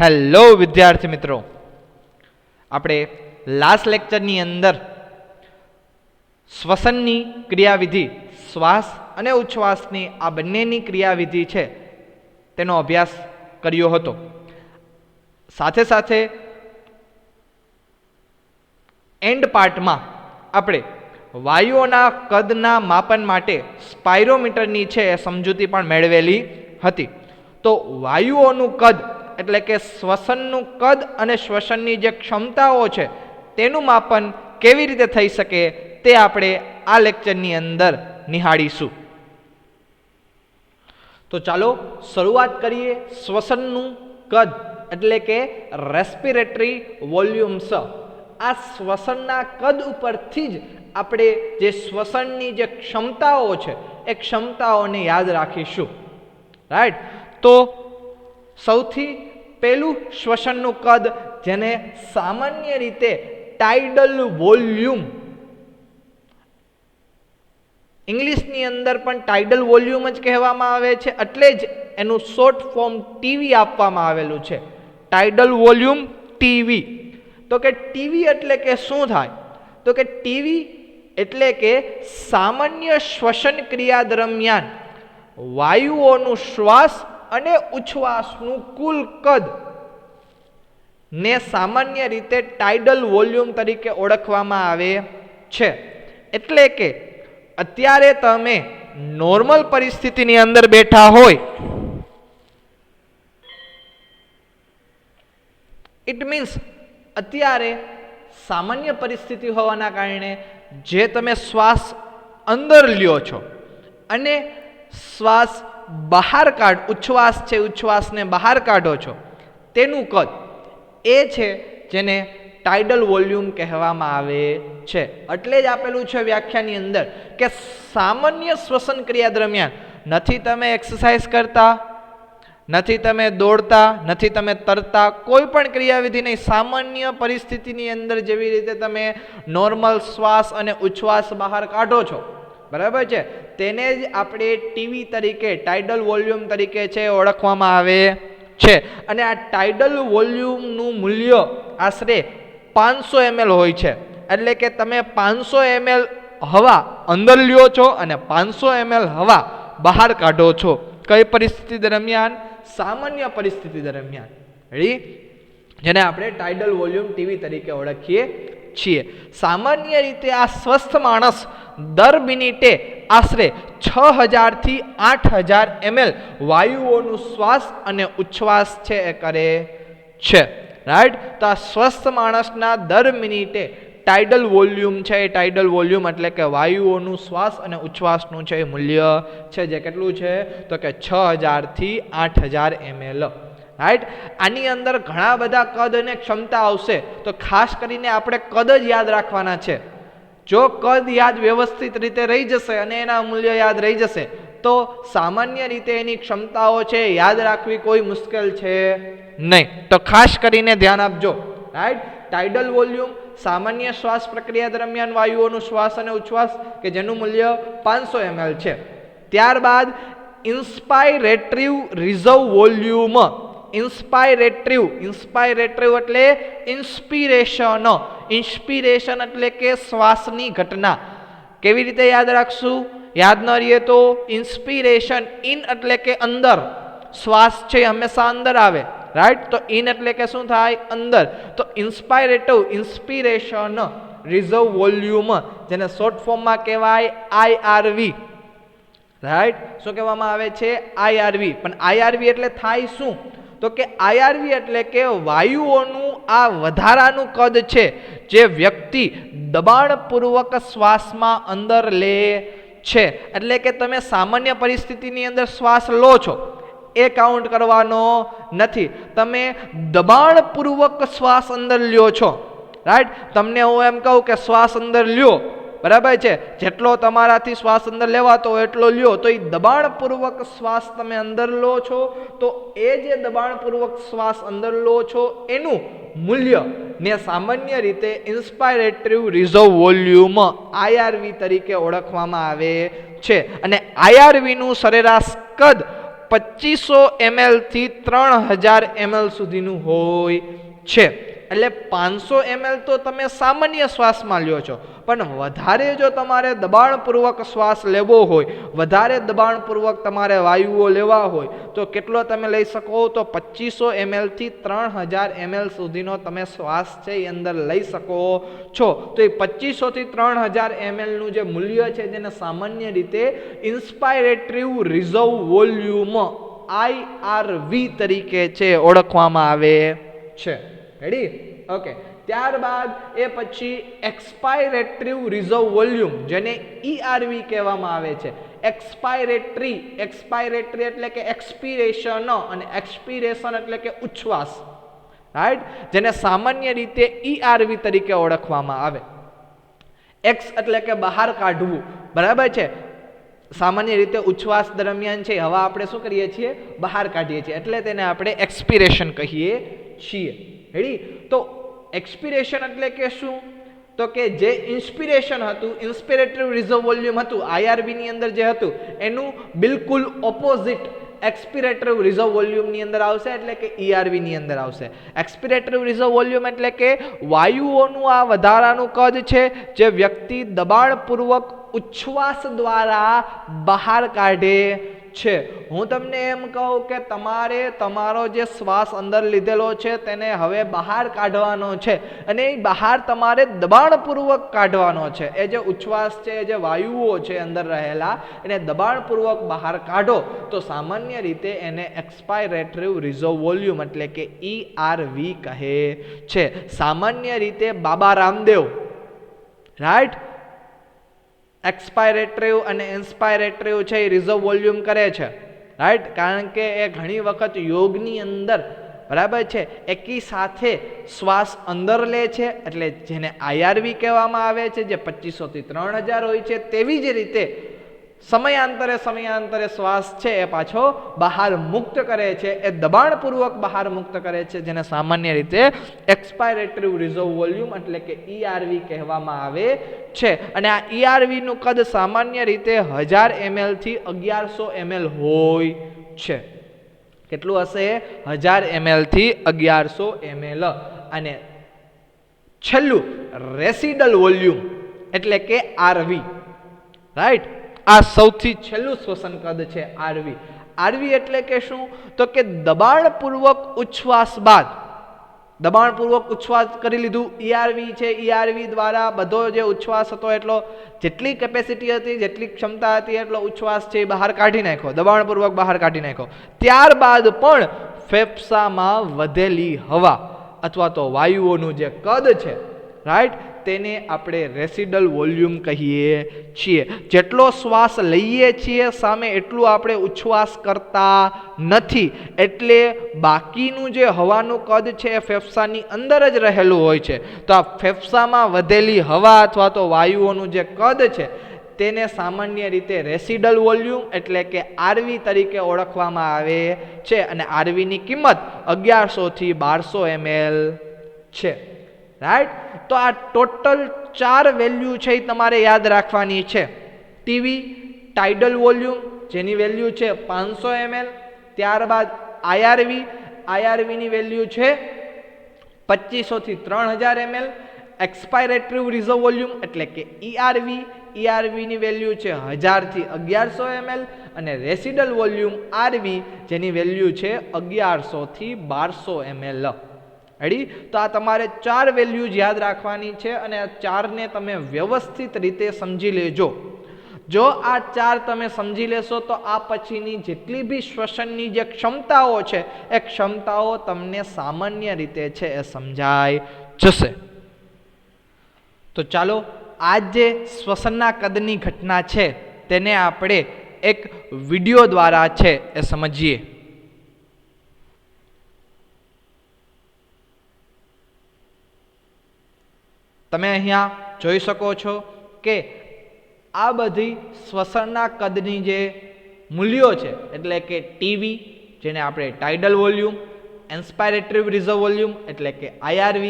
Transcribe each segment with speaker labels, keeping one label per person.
Speaker 1: Hello વિદ્યાર્થી મિત્રો, આપણે લાસ્ટ લેક્ચરની અંદર શ્વસનની ક્રિયાવિધિ, શ્વાસ અને ઉચ્છ્વાસની આ બંનેની ક્રિયાવિધિ છે તેનો અભ્યાસ કર્યો હતો. સાથે સાથે એન્ડ પાર્ટમાં આપણે વાયુઓના કદના માપન માટે સ્પાયરોમીટરની છે એ સમજૂતી પણ મેળવેલી હતી. તો વાયુઓનું કદ એટલે કે શ્વસનનું કદ અને શ્વસનની જે ક્ષમતાઓ છે તેનું માપન કેવી રીતે થઈ શકે તે આપણે આ લેક્ચરની અંદર નિહાળીશું. તો ચાલો શરૂઆત કરીએ. શ્વસનનું કદ એટલે કે રેસ્પિરેટરી વોલ્યુમ્સ. આ શ્વસનના કદ ઉપરથી જ આપણે જે શ્વસનની જે ક્ષમતાઓ છે એ ક્ષમતાઓને યાદ રાખીશું. રાઈટ. તો સૌથી પહેલું શ્વસનનું કદ, જેને સામાન્ય રીતે ટાઇડલ વોલ્યુમ, ઇંગ્લિશની અંદર પણ ટાઇડલ વોલ્યુમ જ કહેવામાં આવે છે, એટલે જ એનું શોર્ટ ફોર્મ ટીવી આપવામાં આવેલું છે. Tidal volume TV. તો કે ટીવી એટલે કે શું થાય? તો કે ટીવી એટલે કે સામાન્ય શ્વસન ક્રિયા દરમિયાન વાયુઓનું શ્વાસ અને ઉચ્છ્વાસનું કુલ કદ ને સામાન્ય રીતે ટાઇડલ વોલ્યુમ તરીકે ઓળખવામાં આવે છે. એટલે કે અત્યારે તમે નોર્મલ પરિસ્થિતિની અંદર બેઠા હોય, ઇટ મીન્સ અત્યારે સામાન્ય પરિસ્થિતિ હોવાના કારણે જે તમે શ્વાસ અંદર લ્યો છો અને શ્વાસ બહાર ઉચ્છ્વાસ છે, ઉચ્છ્વાસને બહાર કાઢો છો, તેનું કદ એ છે જેને ટાઇડલ વોલ્યુમ કહેવામાં આવે છે. એટલે જ આપેલું છે વ્યાખ્યાની અંદર કે સામાન્ય શ્વસન ક્રિયા દરમિયાન નથી તમે એક્સરસાઇઝ કરતા, નથી તમે દોડતા, નથી તમે તરતા, કોઈ પણ ક્રિયાવિધિ નહીં, સામાન્ય પરિસ્થિતિની અંદર જેવી રીતે તમે નોર્મલ શ્વાસ અને ઉચ્છ્વાસ બહાર કાઢો છો, બરાબર છે, તેને જ આપણે ટીવી તરીકે, ટાઇડલ વોલ્યુમ તરીકે છે ઓળખવામાં આવે છે. અને આ ટાઇડલ વોલ્યુમનું મૂલ્ય આશરે 500 ml હોય છે. એટલે કે તમે 500 ml હવા અંદર લ્યો છો અને 500 ml હવા બહાર કાઢો છો. કઈ પરિસ્થિતિ દરમિયાન? સામાન્ય પરિસ્થિતિ દરમિયાન. રેડી? જેને આપણે ટાઇડલ વોલ્યુમ ટીવી તરીકે ઓળખીએ છીએ. સામાન્ય રીતે આ સ્વસ્થ માણસ દર મિનિટે આશરે 6000 થી 8000 ml વાયુઓનું શ્વાસ અને ઉચ્છ્વાસ છે એ કરે છે. રાઈટ. તો આ સ્વસ્થ માણસના દર મિનિટે ટાઇડલ વોલ્યુમ છે, એ ટાઇડલ વોલ્યુમ એટલે કે વાયુઓનું શ્વાસ અને ઉચ્છ્વાસનું છે એ મૂલ્ય છે જે કેટલું છે? તો કે 6000 થી 8000 ml. રાઈટ. આની અંદર ઘણા બધા કદ અને ક્ષમતા આવશે, તો ખાસ કરીને આપણે કદ જ યાદ રાખવાના છે. જો કદ યાદ વ્યવસ્થિત રીતે રહી જશે અને એના મૂલ્ય યાદ રહી જશે તો સામાન્ય રીતે એની ક્ષમતાઓ છે યાદ રાખવી કોઈ મુશ્કેલ છે નહીં. તો ખાસ કરીને ધ્યાન આપજો. રાઈટ. ટાઇડલ વોલ્યુમ સામાન્ય શ્વાસ પ્રક્રિયા દરમિયાન વાયુઓનું શ્વાસ અને ઉચ્છ્વાસ કે જેનું મૂલ્ય 500 ml છે. ત્યારબાદ ઇન્સ્પાયરેટરી રિઝર્વ વોલ્યુમ. ઇન્સ્પાયરેટરી એટલે ઇન્સ્પિરેશન. ઇન્સ્પિરેશન એટલે કે શ્વાસની ઘટના. કેવી રીતે યાદ રાખશું? યાદ ન રહીએ તો ઇન્સ્પિરેશન, ઇન એટલે કે અંદર, શ્વાસ છે હંમેશા અંદર આવે. રાઈટ. તો ઇન એટલે કે શું થાય? અંદર. તો ઇન્સ્પિરેશન રિઝર્વ વોલ્યુમ, જેને શોર્ટ ફોર્મમાં કહેવાય આઈઆરવી. રાઈટ. શું કહેવામાં આવે છે? આઈઆરવી. પણ આઈઆરવી એટલે થાય શું? તો કે આઈઆરવી એટલે કે વાયુઓનું આ વધારાનું કદ છે જે વ્યક્તિ દબાણપૂર્વક શ્વાસમાં અંદર લે છે. એટલે કે તમે સામાન્ય પરિસ્થિતિની અંદર શ્વાસ લો છો એ કાઉન્ટ કરવાનો નથી. તમે દબાણપૂર્વક શ્વાસ અંદર લ્યો છો. રાઈટ. તમને હું એમ કહું કે શ્વાસ અંદર લ્યો, બરાબર છે, જેટલો તમારાથી શ્વાસ અંદર લેવાતો હોય એટલો લ્યો, તો એ દબાણપૂર્વક શ્વાસ તમે અંદર લો છો, તો એ જે દબાણપૂર્વક શ્વાસ અંદર લો છો એનું મૂલ્ય ને સામાન્ય રીતે ઇન્સ્પાયરેટરી રિઝર્વ વોલ્યુમ આઈઆરવી તરીકે ઓળખવામાં આવે છે. અને આઈઆરવી નું સરેરાશ કદ 2500 ml થી 3000 ml સુધીનું હોય છે. એટલે 500 ml તો તમે સામાન્ય શ્વાસમાં લ્યો છો, પણ વધારે જો તમારે દબાણપૂર્વક શ્વાસ લેવો હોય, વધારે દબાણપૂર્વક તમારે વાયુઓ લેવા હોય તો કેટલો તમે લઈ શકો? તો 2500 ml થી 3000 ml સુધીનો તમે શ્વાસ છે એ અંદર લઈ શકો છો. તો એ 2500 થી 3000 ml નું જે મૂલ્ય છે જેને સામાન્ય રીતે ઇન્સ્પાયરેટરી રિઝર્વ વોલ્યુમ IRV તરીકે છે ઓળખવામાં આવે છે. રેડી? ઓકે. ત્યારબાદ એ પછી એક્સપાયરેટરી રિઝર્વ વોલ્યુમ જેને ERV કહેવામાં આવે છે. એક્સપાયરેટરી એટલે કે એક્સપિરેશન અને એક્સપિરેશન એટલે કે ઉચ્છ્વાસ, રાઈટ, જેને સામાન્ય રીતે ERV તરીકે ઓળખવામાં આવે. એક્સ એટલે કે બહાર કાઢવું, બરાબર છે. સામાન્ય રીતે ઉચ્છ્વાસ દરમિયાન છે હવા આપણે શું કરીએ છીએ? બહાર કાઢીએ છીએ, એટલે તેને આપણે એક્સપિરેશન કહીએ છીએ. રેડી? તો એક્સપિરેશન એટલે કે શું? તો કે જે ઇન્સ્પિરેશન હતું, ઇન્સ્પિરેટરી રિઝર્વ વોલ્યુમ હતું IRV ની અંદર જે હતું એનું બિલકુલ ઓપોઝિટ એક્સપિરેટરી રિઝર્વ વોલ્યુમ ની અંદર આવશે, એટલે કે ERV ની અંદર આવશે. એક્સપિરેટરી રિઝર્વ વોલ્યુમ એટલે કે વાયુઓનું આ વધારાનું કદ છે જે વ્યક્તિ દબાણપૂર્વક ઉચ્છ્વાસ દ્વારા બહાર કાઢે છે. હું તમને એમ કહું કે તમારે તમારો જે શ્વાસ અંદર લીધેલો છે તેને હવે બહાર કાઢવાનો છે, અને એ બહાર તમારે દબાણપૂર્વક કાઢવાનો છે. એ જે ઉચ્છ્વાસ છે, જે વાયુઓ છે અંદર રહેલા, એને દબાણપૂર્વક બહાર કાઢો તો સામાન્ય રીતે એને એક્સપાયરેટરી રિઝર્વ વોલ્યુમ એટલે કે ERV કહે છે. સામાન્ય રીતે બાબા રામદેવ, રાઈટ, એક્સપાયરેટરી અને ઇન્સ્પાયરેટરી છે એ રિઝર્વ વોલ્યુમ કરે છે, રાઈટ, કારણ કે એ ઘણી વખત યોગની અંદર, બરાબર છે, એકી સાથે શ્વાસ અંદર લે છે, એટલે જેને IRV કહેવામાં આવે છે, જે 2500 થી 3000 હોય છે. તેવી જ રીતે સમયાંતરે શ્વાસ છે એ પાછો બહાર મુક્ત કરે છે, એ દબાણપૂર્વક બહાર મુક્ત કરે છે, જેને સામાન્ય રીતે એક્સપાયરેટરી રિઝર્વ વોલ્યુમ એટલે કે ERV કહેવામાં આવે છે. અને આ ERV નું કદ સામાન્ય રીતે 1000 ml થી 1100 ml હોય છે. કેટલું હશે? 1000 ml થી 1100 ml. અને છેલ્લું રેસિડલ વોલ્યુમ એટલે કે RV, રાઈટ, આ સૌથી છેલ્લું શ્વસન કદ છે RV. RV એટલે કે શું? તો કે દબાણપૂર્વક ઉચ્છ્વાસ બાદ, દબાણપૂર્વક ઉચ્છ્વાસ કરી લીધું, ERV છે, ERV દ્વારા બધો જે ઉચ્છ્વાસ હતો એટલો, જેટલી કેપેસિટી હતી, જેટલી ક્ષમતા હતી એટલો ઉચ્છ્વાસ છે એ બહાર કાઢી નાખ્યો, દબાણપૂર્વક બહાર કાઢી નાખ્યો. ત્યારબાદ પણ ફેફસામાં વધેલી હવા અથવા તો વાયુઓનું જે કદ છે, રાઈટ, તેને આપણે રેસિડલ વોલ્યુમ કહીએ છીએ. જેટલો શ્વાસ લઈએ છીએ સામે એટલું આપણે ઉચ્છ્વાસ કરતા નથી, એટલે બાકીનું જે હવાનું કદ છે એ ફેફસાની અંદર જ રહેલું હોય છે. તો આ ફેફસામાં વધેલી હવા અથવા તો વાયુઓનું જે કદ છે તેને સામાન્ય રીતે રેસિડલ વોલ્યુમ એટલે કે RV તરીકે ઓળખવામાં આવે છે. અને RV ની કિંમત 1100 થી 1200 ml છે, રાઈટ. તો આ ટોટલ 4 વેલ્યુ છે એ તમારે યાદ રાખવાની છે. ટીવી ટાઇડલ વોલ્યુમ જેની વેલ્યુ છે 500 ml, ત્યારબાદ IRV ની વેલ્યુ છે 2500 થી 3000 ml, એક્સપાયરેટરી રિઝર્વ વોલ્યુમ એટલે કે ERV ની વેલ્યુ છે 1000 થી 1100 ml, અને રેસિડલ વોલ્યુમ RV જેની વેલ્યુ છે 1100 થી 1200 ml. રેડી? તો આ તમારે 4 વેલ્યુઝ યાદ રાખવાની છે, અને આ 4ને તમે વ્યવસ્થિત રીતે સમજી લેજો. જો આ 4 તમે સમજી લેશો તો આ પછીની જેટલી બી શ્વસનની જે ક્ષમતાઓ છે એ ક્ષમતાઓ તમને સામાન્ય રીતે છે એ સમજાઈ જશે. તો ચાલો આ જે શ્વસનના કદની ઘટના છે તેને આપણે એક વિડિયો દ્વારા છે એ સમજીએ. તમે અહીંયા જોઈ શકો છો કે આ બધી શ્વસનના કદની જે મૂલ્યો છે, એટલે કે ટીવી જેને આપણે ટાઇડલ વોલ્યુમ, ઇન્સ્પાયરેટરી રિઝર્વ વોલ્યુમ એટલે કે IRV,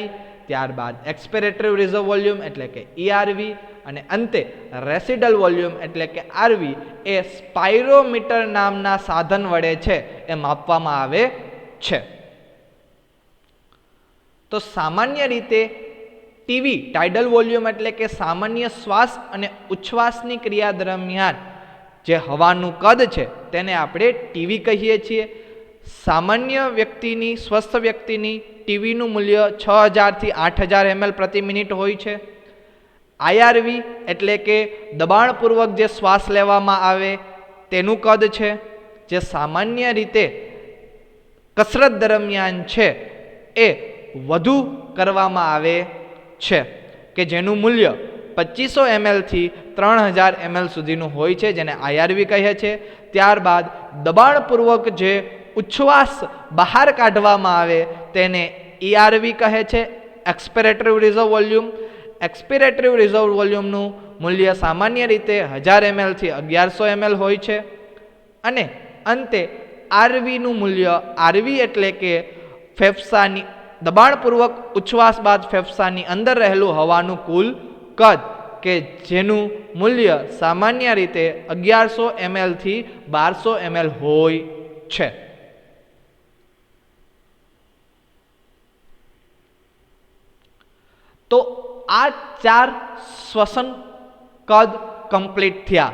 Speaker 1: ત્યારબાદ એક્સપિરેટરી રિઝર્વ વોલ્યુમ એટલે કે ERV, અને અંતે રેસિડલ વોલ્યુમ એટલે કે આરવી એ સ્પાયરોમીટર નામના સાધન વડે છે એ માપવામાં આવે છે. તો સામાન્ય રીતે ટીવી ટાઇડલ વોલ્યુમ એટલે કે સામાન્ય શ્વાસ અને ઉચ્છ્વાસની ક્રિયા દરમિયાન જે હવાનું કદ છે તેને આપણે ટીવી કહીએ છીએ. સામાન્ય વ્યક્તિની સ્વસ્થ વ્યક્તિની ટીવીનું મૂલ્ય 6000 થી 8000 ml પ્રતિ મિનિટ હોય છે. આઈઆરવી એટલે કે દબાણપૂર્વક જે શ્વાસ લેવામાં આવે તેનું કદ છે, જે સામાન્ય રીતે કસરત દરમિયાન છે એ વધુ કરવામાં આવે છે, કે જેનું મૂલ્ય 2500 ml થી 3000 ml સુધીનું હોય છે, જેને આઈઆરવી કહે છે. ત્યારબાદ દબાણપૂર્વક જે ઉચ્છ્વાસ બહાર કાઢવામાં આવે તેને ઈઆરવી કહે છે, એક્સપિરેટરી રિઝર્વ વોલ્યુમ. એક્સપિરેટરી રિઝર્વ વોલ્યુમનું મૂલ્ય સામાન્ય રીતે 1000 ml થી 1100 ml હોય છે. અને અંતે આરવીનું મૂલ્ય, આરવી એટલે કે ફેફસાની દબાણપૂર્વક ઉચ્છ્વાસ બાદ ફેફસાની અંદર રહેલું હવાનું કુલ કદ, કે જેનું મૂલ્ય સામાન્ય રીતે 1100 ml થી 1200 ml હોય છે. તો આ 4 શ્વસન કદ કમ્પ્લીટ થયા.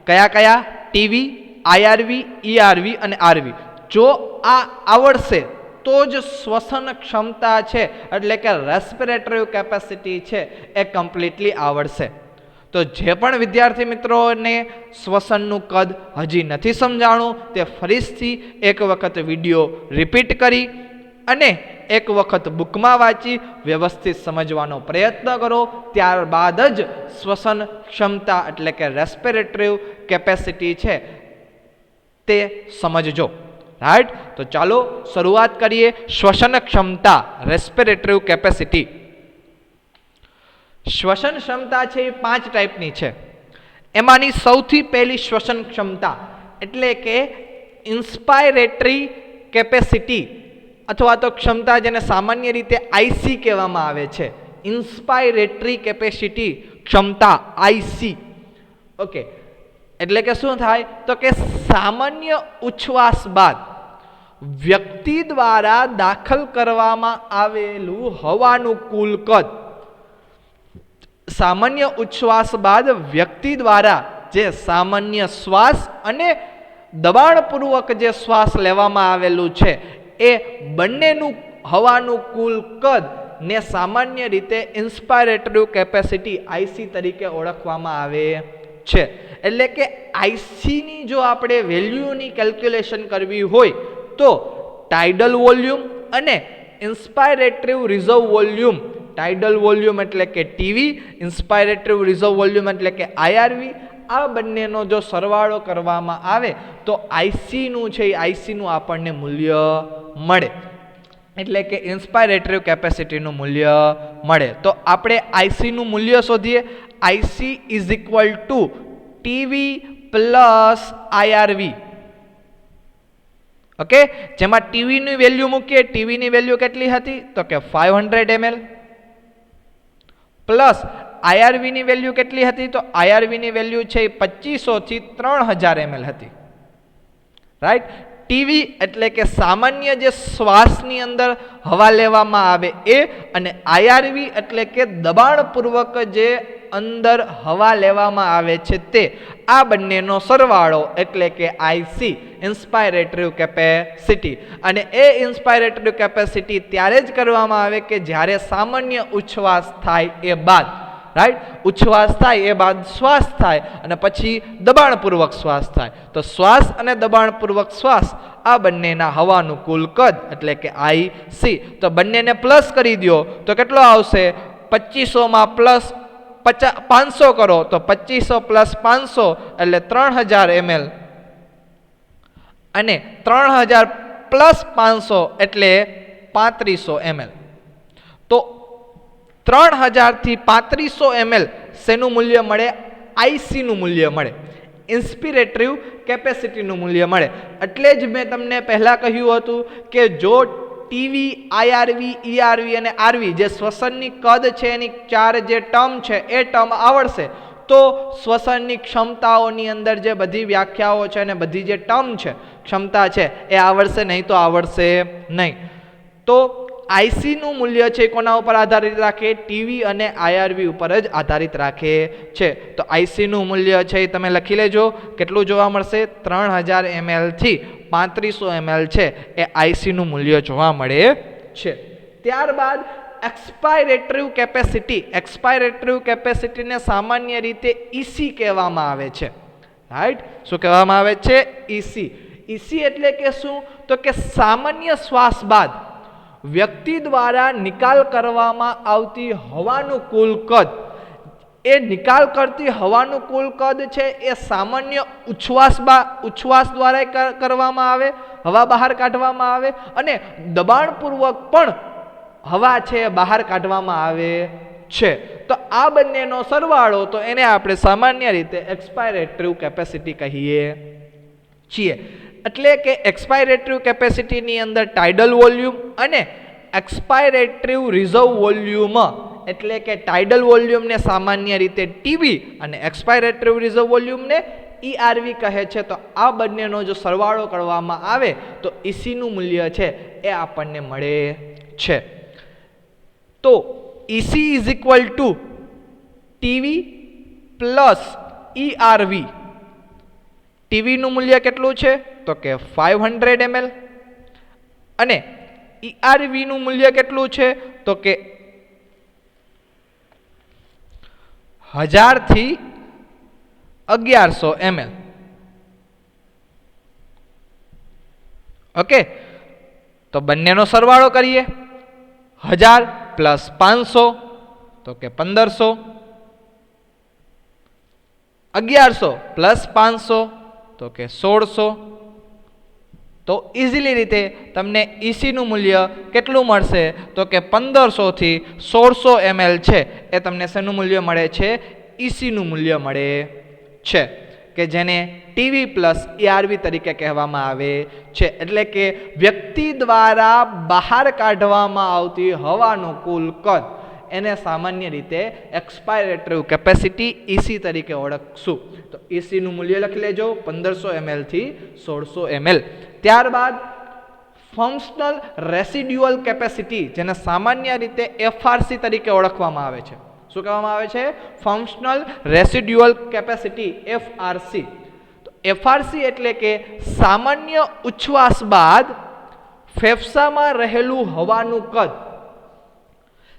Speaker 1: કયા કયા? ટીવી, આઈઆરવી, ઈઆરવી અને આરવી. જો આ આવડશે તો જ શ્વસન ક્ષમતા છે એટલે કે રેસ્પિરેટરી કેપેસિટી છે એ કમ્પ્લીટલી આવડશે. તો જે પણ વિદ્યાર્થી મિત્રોને શ્વસનનું કદ હજી નથી સમજાણું તે ફરીથી એક વખત વિડીયો રિપીટ કરી અને એક વખત બુકમાં વાંચી વ્યવસ્થિત સમજવાનો પ્રયત્ન કરો. ત્યારબાદ જ શ્વસન ક્ષમતા એટલે કે રેસ્પિરેટરી કેપેસિટી છે તે સમજજો. રાઈટ? તો ચાલો શરૂઆત કરીએ. શ્વસન ક્ષમતા, રેસ્પિરેટરી કેપેસિટી. શ્વસન ક્ષમતા છે એ 5 ટાઈપની છે. એમાંની સૌથી પહેલી શ્વસન ક્ષમતા એટલે કે ઇન્સ્પાયરેટરી કેપેસિટી અથવા તો ક્ષમતા, જેને સામાન્ય રીતે આઈસી કહેવામાં આવે છે. ઇન્સ્પાયરેટરી કેપેસિટી ક્ષમતા આઈસી. ઓકે, એટલે કે શું થાય? તો કે સામાન્ય ઉચ્છ્વાસ બાદ વ્યક્તિ દ્વારા દાખલ કરવામાં આવેલું હવાનું કુલ કદ, સામાન્ય ઉચ્છ્વાસ બાદ વ્યક્તિ દ્વારા જે સામાન્ય શ્વાસ અને દબાણપૂર્વક જે શ્વાસ લેવામાં આવેલું છે એ બંનેનું હવાનું કુલ કદ ને સામાન્ય રીતે ઇન્સ્પાયરેટરી કેપેસિટી આઈસી તરીકે ઓળખવામાં આવે છે. એટલે કે આઈસીની જો આપણે વેલ્યુની કેલ્ક્યુલેશન કરવી હોય તો ટાઇડલ વોલ્યુમ અને ઇન્સ્પાયરેટરી રિઝર્વ વોલ્યુમ, ટાઇડલ વોલ્યુમ એટલે કે ટીવી, ઇન્સ્પાયરેટરી રિઝર્વ વોલ્યુમ એટલે કે આઈઆરવી, આ બંનેનો જો સરવાળો કરવામાં આવે તો આઈસીનું છે એ આઈસીનું આપણને મૂલ્ય મળે, એટલે કે ઇન્સ્પાયરેટરી કેપેસિટીનું મૂલ્ય મળે. તો આપણે આઈસીનું મૂલ્ય શોધીએ. IC is equal to TV plus IRV. Okay, જેમાં ટીવીની વેલ્યુ મૂકીએ. ટીવીની વેલ્યુ કેટલી હતી? તો કે 500 ml પ્લસ આઈઆરવીની વેલ્યુ કેટલી હતી? તો આઈઆરવીની વેલ્યુ છે 2500 થી 3000 ml હતી. રાઈટ? ટીવી એટલે કે સામાન્ય જે શ્વાસની અંદર હવા લેવામાં આવે એ, અને આઈઆરવી એટલે કે દબાણપૂર્વક જે અંદર હવા લેવામાં આવે છે તે, આ બંનેનો સરવાળો એટલે કે આઈસી, ઇન્સ્પાયરેટરી કેપેસિટી. અને એ ઇન્સ્પાયરેટરી કેપેસિટી ત્યારે જ કરવામાં આવે કે જ્યારે સામાન્ય ઉચ્છ્વાસ થાય એ બાદ, રાઈટ? ઉચ્છ્વાસ થાય એ બાદ શ્વાસ થાય અને પછી દબાણપૂર્વક શ્વાસ થાય. તો શ્વાસ અને દબાણપૂર્વક શ્વાસ આ બંનેના હવાનું કુલ કદ એટલે કે આઈસી. તો બંનેને પ્લસ કરી દો તો કેટલો આવશે? 2500 માં પ્લસ 500 કરો તો 2500 પ્લસ 500 એટલે 3000 ml અને 3000 પ્લસ 500 એટલે 3500 ml. તો 3000 થી 3500 ml શેનું મૂલ્ય મળે? આઈસીનું મૂલ્ય મળે, ઇન્સ્પિરેટરી કેપેસિટીનું મૂલ્ય મળે. એટલે જ મેં તમને પહેલા કહ્યું હતું કે જો ટીવી, આઈઆરવી, ઈઆરવી અને આરવી જે શ્વસનની કદ છે એની 4 જે ટર્મ છે એ ટર્મ આવડશે તો શ્વસનની ક્ષમતાઓની અંદર જે બધી વ્યાખ્યાઓ છે અને બધી જે ટર્મ છે ક્ષમતા છે એ આવડશે, નહીં તો આવડશે નહીં. તો આઈસીનું મૂલ્ય છે કોના ઉપર આધારિત રાખે? ટીવી અને આઈઆરવી ઉપર જ આધારિત રાખે છે. તો આઈસીનું મૂલ્ય છે એ તમે લખી લેજો. કેટલું જોવા મળશે? 3000 ml થી 3500 ml છે એ આઈસીનું મૂલ્ય જોવા મળે છે. ત્યારબાદ એક્સપાયરેટરી કેપેસિટી. એક્સપાયરેટરી કેપેસિટીને સામાન્ય રીતે ઈસી કહેવામાં આવે છે. રાઈટ, શું કહેવામાં આવે છે? ઈસી. ઈસી એટલે કે શું? તો કે સામાન્ય શ્વાસ બાદ વ્યક્તિ દ્વારા નિકાલ કરવામાં આવતી હવાનું કુલ કદ, એ નિકાલ કરતી હવાનું કુલ કદ છે એ સામાન્ય ઉચ્છ્વાસ દ્વારા કરવામાં આવે, હવા બહાર કાઢવામાં આવે, અને દબાણપૂર્વક પણ હવા છે બહાર કાઢવામાં આવે છે. તો આ બંનેનો સરવાળો તો એને આપણે સામાન્ય રીતે એક્સપાયરેટરી કેપેસિટી કહીએ છીએ. એટલે કે એક્સપાયરેટરી કેપેસિટીની અંદર ટાઇડલ વોલ્યુમ અને એક્સપાયરેટરી રિઝર્વ વોલ્યુમ, એટલે કે ટાઇડલ વોલ્યુમને સામાન્ય રીતે ટીવી અને એક્સપાયરેટરી રિઝર્વ વોલ્યુમને ઈઆરવી કહે છે. તો આ બંનેનો જો સરવાળો કરવામાં આવે તો ઈસીનું મૂલ્ય છે એ આપણને મળે છે. તો EC is equal to TV plus ERV. ટીવીનું મૂલ્ય કેટલું છે? તો કે 500 ml અને ઈઆરવીનું મૂલ્ય કેટલું છે? તો કે 1000 થી 1100 ml. ઓકે, તો બંનેનો સરવાળો કરીએ. 1000 પ્લસ 500 તો કે 1500, 1100 પ્લસ 500 તો કે 1600. તો ઇઝીલી રીતે તમને ઈસીનું મૂલ્ય કેટલું મળશે? તો કે 1500 થી 1600 ml છે એ તમને શેનું મૂલ્ય મળે છે? ઈસીનું મૂલ્ય મળે છે, કે જેને ટીવી પ્લસ ઈઆરવી તરીકે કહેવામાં આવે છે. એટલે કે વ્યક્તિ દ્વારા બહાર કાઢવામાં આવતી હવાનું કુલ કદ એને સામાન્ય રીતે એક્સપાયરેટરી કેપેસિટી ઈસી તરીકે ઓળખશું. તો ઈસીનું મૂલ્ય લખી લેજો 1500 ml થી 1600 ml. ત્યારબાદ ફંક્શનલ રેસિડ્યુઅલ કેપેસિટી, જેને સામાન્ય રીતે એફઆરસી તરીકે ઓળખવામાં આવે છે. શું કહેવામાં આવે છે? Functional residual capacity, FRC. તો એફઆરસી એટલે કે સામાન્ય ઉચ્છ્વાસ બાદ ફેફસામાં રહેલું હવાનું કદ.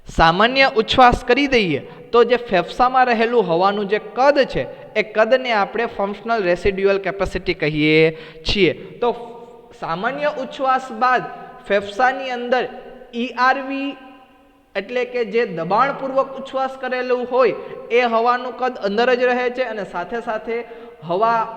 Speaker 1: સામાન્ય ઉચ્છ્વાસ કરી દઈએ તો જે ફેફસામાં રહેલું હવાનું જે કદ છે એ કદને આપણે ફંક્શનલ રેસિડ્યુઅલ કેપેસિટી કહીએ છીએ. તો સામાન્ય ઉચ્છ્વાસ બાદ ફેફસાની અંદર ઈઆરવી એટલે કે જે દબાણપૂર્વક ઉચ્છ્વાસ કરેલું હોય એ હવાનું કદ અંદર જ રહે છે, અને સાથે સાથે હવાનું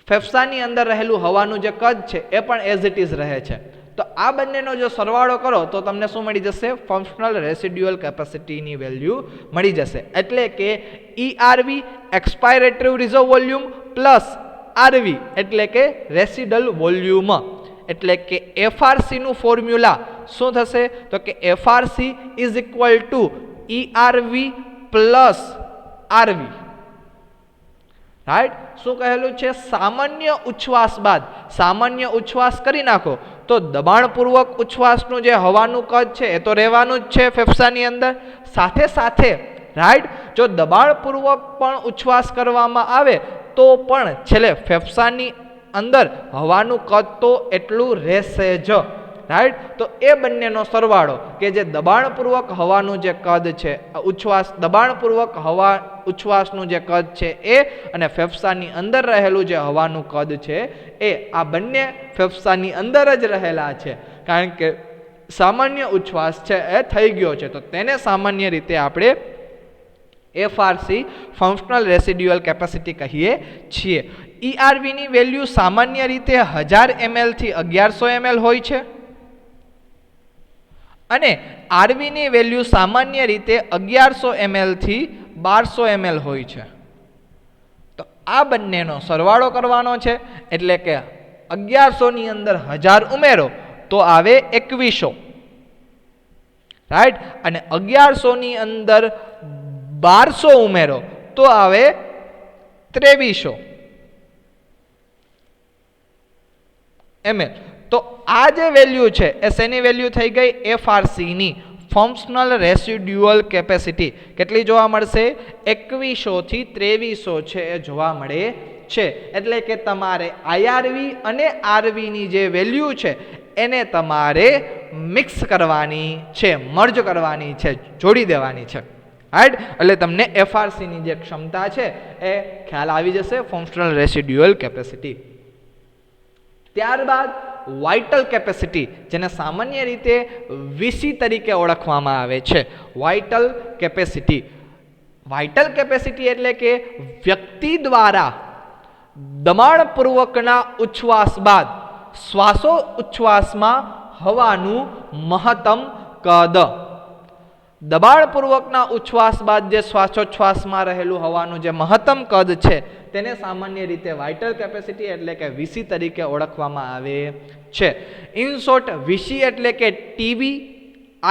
Speaker 1: ફેફસાની અંદર રહેલું હવાનું જે કદ છે એ પણ એઝ ઇટ ઇઝ રહે છે. તો આ બંનેનો જો સરવાળો કરો તો તમને શું મળી જશે? ફંક્શનલ રેસિડ્યુઅલ કેપેસિટીની વેલ્યુ મળી જશે. એટલે કે ઈઆરવી એક્સપાયરેટરી રિઝર્વ વોલ્યુમ પ્લસ આરવી એટલે કે રેસિડલ વોલ્યુમ. એટલે કે એફઆરસી નું ફોર્મ્યુલા શું થશે? તો કે FRC is equal to ERV plus RV. Right, શું કહેલું છે? સામાન્ય ઉચ્છ્વાસ બાદ સામાન્ય ઉચ્છ્વાસ કરી નાખો તો દબાણપૂર્વક ઉચ્છ્વાસનું જે હવાનું કદ છે એ તો રહેવાનું જ છે ફેફસાની અંદર. સાથે સાથે રાઈટ, જો દબાણપૂર્વક પણ ઉચ્છ્વાસ કરવામાં આવે તો પણ છેલ્લે ફેફસાની અંદર હવાનું કદ તો એટલું રહેશે જ. રાઈટ, તો એ બંનેનો સરવાળો કે જે દબાણપૂર્વક હવાનું જે કદ છે દબાણપૂર્વક હવા ઉચ્છ્વાસનું જે કદ છે એ અને ફેફસાની અંદર રહેલું જે હવાનું કદ છે એ આ બંને ફેફસાની અંદર જ રહેલા છે, કારણ કે સામાન્ય ઉચ્છ્વાસ છે એ થઈ ગયો છે. તો તેને સામાન્ય રીતે આપણે એફઆરસી ફંક્શનલ રેસિડ્યુઅલ કેપેસિટી કહીએ છીએ. ઈઆરવી ની વેલ્યુ સામાન્ય રીતે 1000 ml થી 1100 ml હોય છે અને આરવી ની વેલ્યુ સામાન્ય રીતે 1100 ml થી 1200 ml હોય છે. તો આ બંનેનો સરવાળો કરવાનો છે, એટલે કે 1100 ની અંદર 1000 ઉમેરો તો આવે 2100, રાઈટ. અને 1100 ની અંદર 1200 ઉમેરો તો આવે 2300 ml. તો આ જે વેલ્યુ છે એ શેની વેલ્યુ થઈ ગઈ? FRC ની, ફંક્શનલ રેસિડ્યુઅલ કેપેસિટી. કેટલી જોવા મળશે? 2100 થી 2300 છે એ જોવા મળે છે. એટલે કે તમારે IRV અને RV ની જે વેલ્યુ છે એને તમારે મિક્સ કરવાની છે, મર્જ કરવાની છે, જોડી દેવાની છે, રાઈટ. એટલે તમને FRC ની જે ક્ષમતા છે એ ખ્યાલ આવી જશે, ફંક્શનલ રેસિડ્યુઅલ કેપેસિટી. ત્યારબાદ વાઇટલ કેપેસિટી, જેને સામાન્ય રીતે VC તરીકે ઓળખવામાં આવે છે. Vital capacity. વાઇટલ કેપેસિટી એટલે કે વ્યક્તિ દ્વારા દબાણપૂર્વકના ઉચ્છ્વાસ બાદ શ્વાસોચ્છ્વાસમાં હવાનું મહત્તમ કદ. દબાણપૂર્વકના ઉચ્છ્વાસ બાદ જે શ્વાસોચ્છ્વાસમાં રહેલું હવાનું જે મહત્તમ કદ છે તેને સામાન્ય રીતે વાઇટલ કેપેસિટી એટલે કે VC તરીકે ઓળખવામાં આવે છે. ઇન શોર્ટ, VC એટલે કે TB,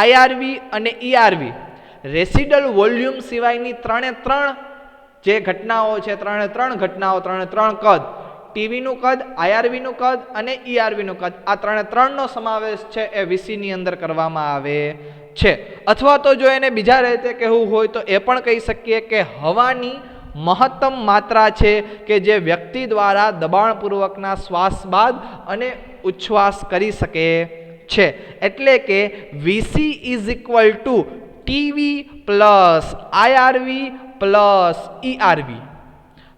Speaker 1: IRV અને ERV રેસિડલ વોલ્યુમ સિવાયની ત્રણે ત્રણ જે ઘટનાઓ છે, ત્રણે ત્રણ કદ, TB નું કદ, IRV નું કદ અને ERV નું કદ, આ ત્રણે ત્રણનો સમાવેશ છે એ VC ની અંદર કરવામાં આવે છે. અથવા તો જો એને બીજા રીતે કહેવું હોય તો એ પણ કહી શકીએ કે હવાની મહત્તમ માત્રા છે કે જે વ્યક્તિ દ્વારા દબાણપૂર્વકના શ્વાસ બાદ અને ઉચ્છ્વાસ કરી શકે છે. એટલે કે VC is equal two TB plus IRV plus ERV.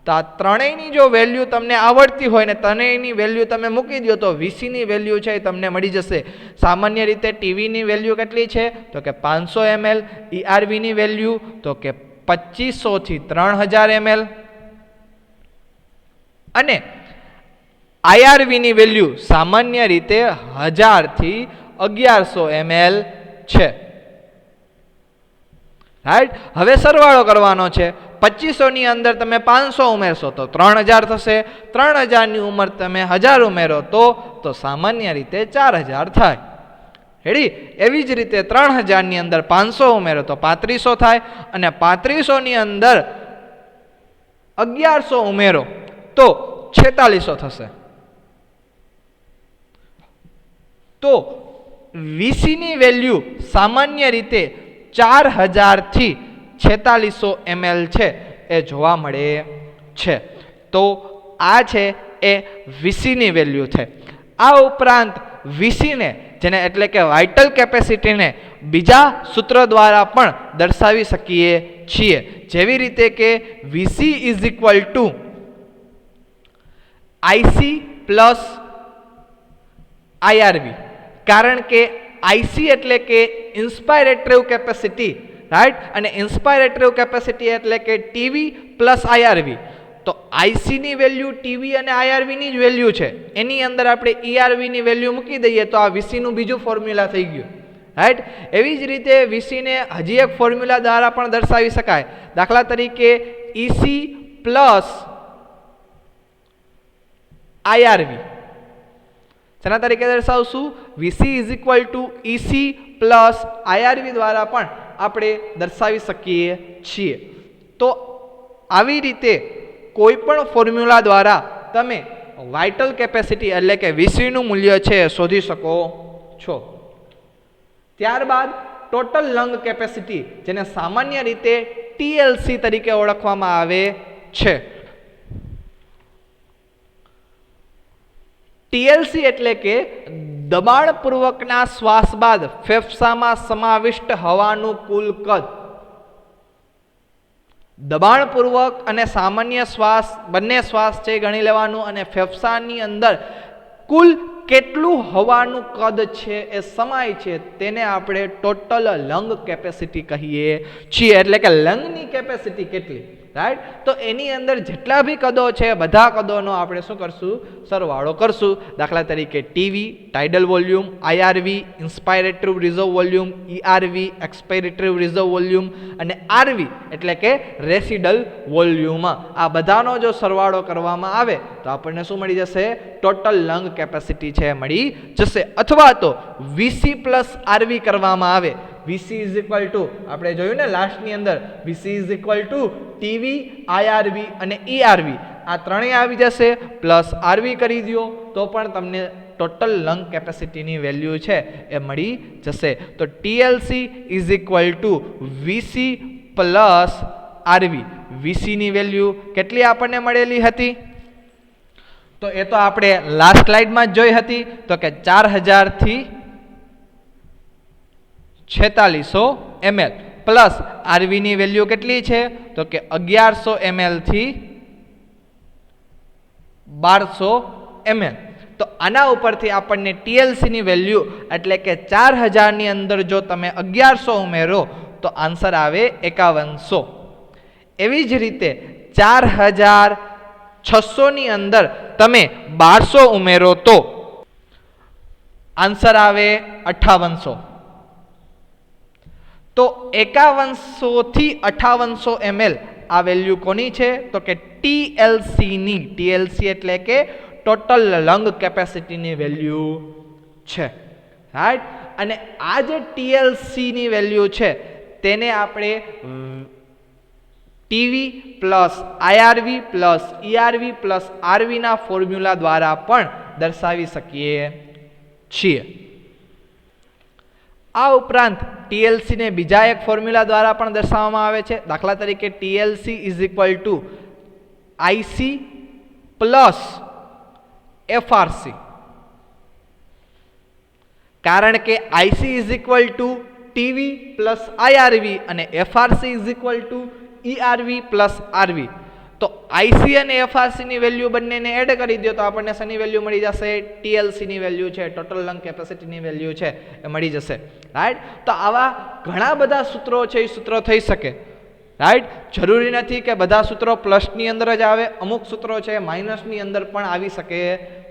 Speaker 1: તો આ ત્રણેયની જો વેલ્યુ તમને આવડતી હોય ને ત્રણેયની વેલ્યુ તમે મૂકી દો તો VC ની વેલ્યુ છે એ તમને મળી જશે. સામાન્ય રીતે TB ની વેલ્યુ કેટલી છે? તો કે 500 ml. ERV ની વેલ્યુ તો કે 2500 થી 3000 ml. અને IRV ની વેલ્યુ સામાન્ય રીતે 1000 થી 1100 ml છે, રાઈટ. હવે સરવાળો કરવાનો છે. 2500 ની અંદર તમે 500 ઉમેરશો તો 3000 થશે. 3000 ની ઉંમર તમે 1000 ઉમેરો તો સામાન્ય રીતે 4000 થાય, રેડી. એવી જ રીતે 3000 ની અંદર 500 ઉમેરો તો 3500 થાય અને 3500 ની અંદર 1100 ઉમેરો તો 4600 થશે. તો VC ની વેલ્યુ સામાન્ય રીતે 4000 થી 4600 ml છે એ જોવા મળે છે. તો આ છે એ VC ની વેલ્યુ છે. આ ઉપરાંત VC ને, જેને એટલે કે વાઇટલ કેપેસિટીને બીજા સૂત્ર દ્વારા પણ દર્શાવી શકીએ છીએ. જેવી રીતે કે VC is equal two IC plus IRV. કારણ કે IC એટલે કે ઇન્સ્પાયરેટરી કેપેસિટી, રાઈટ. અને ઇન્સ્પાયરેટરી કેપેસિટી એટલે કે TB પ્લસ IRV. તો IC ની વેલ્યુ TB અને IRV ની જ વેલ્યુ છે, એની અંદર આપણે ERV ની વેલ્યુ મૂકી દઈએ તો આ VC નું બીજું ફોર્મ્યુલા થઈ ગયું, રાઈટ. એવી જ રીતે VC ને હજી એક ફોર્મ્યુલા દ્વારા પણ દર્શાવી શકાય. દાખલા તરીકે EC પ્લસ IRV. જેના તરીકે દર્શાવશું VC is equal two EC plus IRV દ્વારા પણ આપણે દર્શાવી શકીએ છીએ. તો આવી રીતે કોઈ પણ ફોર્મ્યુલા દ્વારા તમે વાઇટલ કેપેસિટી એટલે કે VC નું મૂલ્ય છે શોધી શકો છો. ત્યારબાદ ટોટલ લંગ કેપેસિટી, જેને સામાન્ય રીતે TLC તરીકે ઓળખવામાં આવે છે. TLC એટલે કે દબાણપૂર્વકના શ્વાસ બાદ ફેફસામાં સમાવિષ્ટ હવાનું કુલ કદ. દબાણપૂર્વક અને સામાન્ય શ્વાસ બંને શ્વાસ છે ગણી લેવાનું અને ફેફસાની અંદર કુલ કેટલું હવાનું કદ છે એ સમાય છે તેને આપણે ટોટલ લંગ કેપેસિટી કહીએ છીએ. એટલે કે લંગની કેપેસિટી કેટલી, રાઈટ. તો એની અંદર જેટલા બી કદો છે બધા કદોનો આપણે શું કરશું, સરવાળો કરશું. દાખલા તરીકે TV tidal volume, IRV inspiratory reserve volume, ERV expiratory reserve volume અને આરવી એટલે કે રેસિડલ વોલ્યુમ. આ બધાનો જો સરવાળો કરવામાં આવે તો આપણને શું મળી જશે, ટોટલ લંગ કેપેસિટી છે મળી જશે. અથવા તો વીસી પ્લસ આરવી કરવામાં આવે, વીસી ઇઝ ઇક્વલ ટુ આપણે જોયું ને લાસ્ટની અંદર, VC is equal to TV IRV અને ઈઆરવી આ ત્રણેય આવી જશે, પ્લસ આરવી કરી દો તો પણ તમને ટોટલ લંગ કેપેસિટીની વેલ્યુ છે એ મળી જશે. તો TLC is equal to VC plus RV. વીસીની વેલ્યુ કેટલી આપણને મળેલી હતી, તો એ તો આપણે લાસ્ટ સ્લાઇડમાં જ જોઈ હતી, તો કે 4000 થી 4600 ml પ્લસ આરવીની વેલ્યુ કેટલી છે, તો કે 1100 ml થી 1200 ml. તો આના ઉપરથી આપણને ટીએલસીની વેલ્યુ એટલે કે 4000 ની અંદર જો તમે 1100 ઉમેરો તો આન્સર આવે 5100. એવી જ રીતે 4600 ની અંદર તમે 1200 ઉમેરો તો આન્સર આવે 5800. તો 5100 થી 5800 ml આ વેલ્યુ કોની છે, તો કે ટીએલસીની. ટીએલસી એટલે કે ટોટલ લંગ કેપેસિટીની વેલ્યુ છે, રાઈટ. અને આ જે ટીએલસીની વેલ્યુ છે તેને આપણે TV plus IRV plus ERV plus આરવીના ફોર્મ્યુલા દ્વારા પણ દર્શાવી શકીએ છીએ. આ ઉપરાંત ટીએલસીને બીજા એક ફોર્મ્યુલા દ્વારા પણ દર્શાવવામાં આવે છે. દાખલા તરીકે TLC is equal to IC plus FRC. કારણ કે IC is equal to TV plus IRV અને FRC is equal to ERV plus RV. તો આઈસી અને એફઆરસીની વેલ્યુ બંનેને એડ કરી દો તો આપણને શેની વેલ્યુ મળી જશે, ટીએલસીની વેલ્યુ છે, ટોટલ લંગ કેપેસિટીની વેલ્યુ છે એ મળી જશે, રાઈટ. તો આવા ઘણા બધા સૂત્રો છે એ સૂત્રો થઈ શકે, રાઈટ. જરૂરી નથી કે બધા સૂત્રો પ્લસની અંદર જ આવે, અમુક સૂત્રો છે માઇનસની અંદર પણ આવી શકે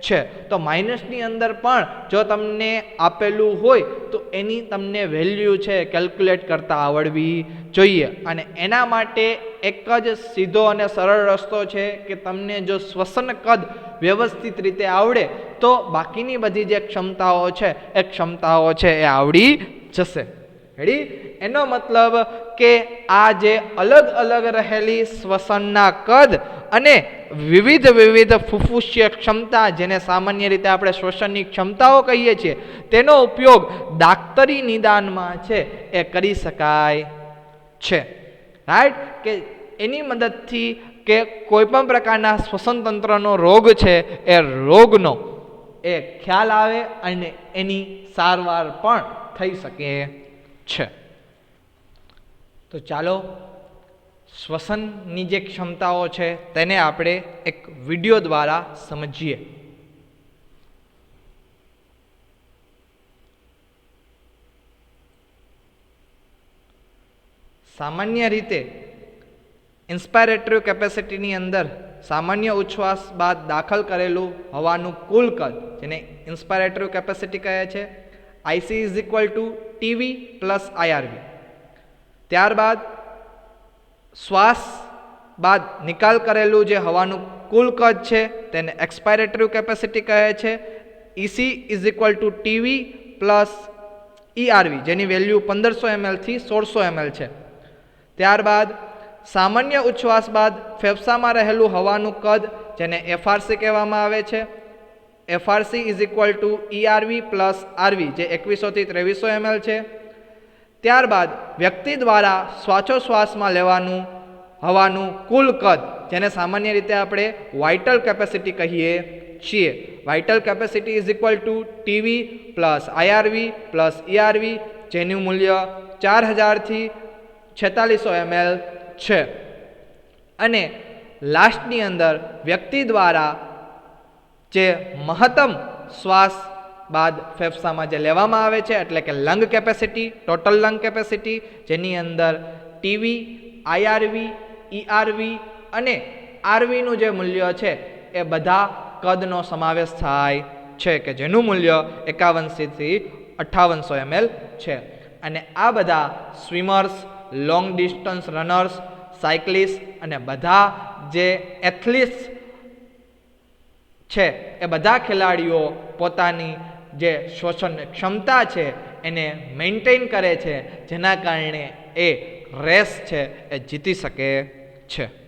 Speaker 1: છે. તો માઇનસની અંદર પણ જો તમને આપેલું હોય તો એની તમને વેલ્યુ છે કેલ્ક્યુલેટ કરતા આવડવી જોઈએ. અને એના માટે એક જ સીધો અને સરળ રસ્તો છે કે તમને જો શ્વસન કદ વ્યવસ્થિત રીતે આવડે તો બાકીની બધી જે ક્ષમતાઓ છે એ ક્ષમતાઓ છે એ આવડી જશે. રેડી. એનો મતલબ કે આ જે અલગ અલગ રહેલી શ્વસનના કદ અને વિવિધ ફુફુસીય ક્ષમતા, જેને સામાન્ય રીતે આપણે શ્વસનની ક્ષમતાઓ કહીએ છીએ, તેનો ઉપયોગ દાક્તરી નિદાનમાં છે એ કરી શકાય છે, રાઈટ. કે એની મદદથી કે કોઈ પણ પ્રકારના શ્વસન તંત્રનો રોગ છે એ રોગનો એ ખ્યાલ આવે અને એની સારવાર પણ થઈ શકે છે. તો ચાલો શ્વસનની જે ક્ષમતાઓ છે તેને આપણે એક વિડિયો દ્વારા સમજીએ. સામાન્ય રીતે ઇન્સ્પાયરેટરી કેપેસિટીની અંદર સામાન્ય ઉચ્છ્વાસ બાદ દાખલ કરેલું હવાનું કુલ કદ, જેને ઇન્સ્પાયરેટરી કેપેસિટી કહે છે, IC is equal to TV plus IRV. ત્યારબાદ શ્વાસ બાદ નિકાલ કરેલું જે હવાનું કુલ કદ છે તેને એક્સપાયરેટરી કેપેસિટી કહે છે. EC is equal to TV plus ERV, જેની વેલ્યુ 1500 ml થી 1600 ml છે. ત્યારબાદ સામાન્ય ઉચ્છ્વાસ બાદ ફેફસામાં રહેલું હવાનું કદ, જેને એફઆરસી કહેવામાં આવે છે, FRC is equal to ERV plus RV, જે 2100 થી 2300 ml છે. ત્યારબાદ વ્યક્તિ દ્વારા શ્વાસોશ્વાસમાં લેવાનું હવાનું કુલ કદ, જેને સામાન્ય રીતે આપણે વાઇટલ કેપેસિટી કહીએ છીએ. Vital capacity is equal to TV plus IRV plus ERV, જેનું મૂલ્ય 4000 થી 4600 ml છે. અને લાસ્ટની અંદર વ્યક્તિ દ્વારા જે મહત્તમ શ્વાસ બાદ ફેફસામાં જે લેવામાં આવે છે એટલે કે lung capacity, total lung capacity, જેની અંદર ટીવી, આઈઆરવી, ERV અને RVનું જે મૂલ્ય છે એ બધા કદનો સમાવેશ થાય છે કે જેનું મૂલ્ય 51 થી 5800 ml છે. અને આ બધા સ્વિમર્સ, લોંગ ડિસ્ટન્સ રનર્સ, સાયકલિસ્ટ અને બધા જે એથ્લીટ્સ છે એ બધા ખેલાડીઓ પોતાની જે શ્વસન ક્ષમતા છે એને મેન્ટેન કરે છે, જેના કારણે એ રેસ છે એ જીતી શકે છે.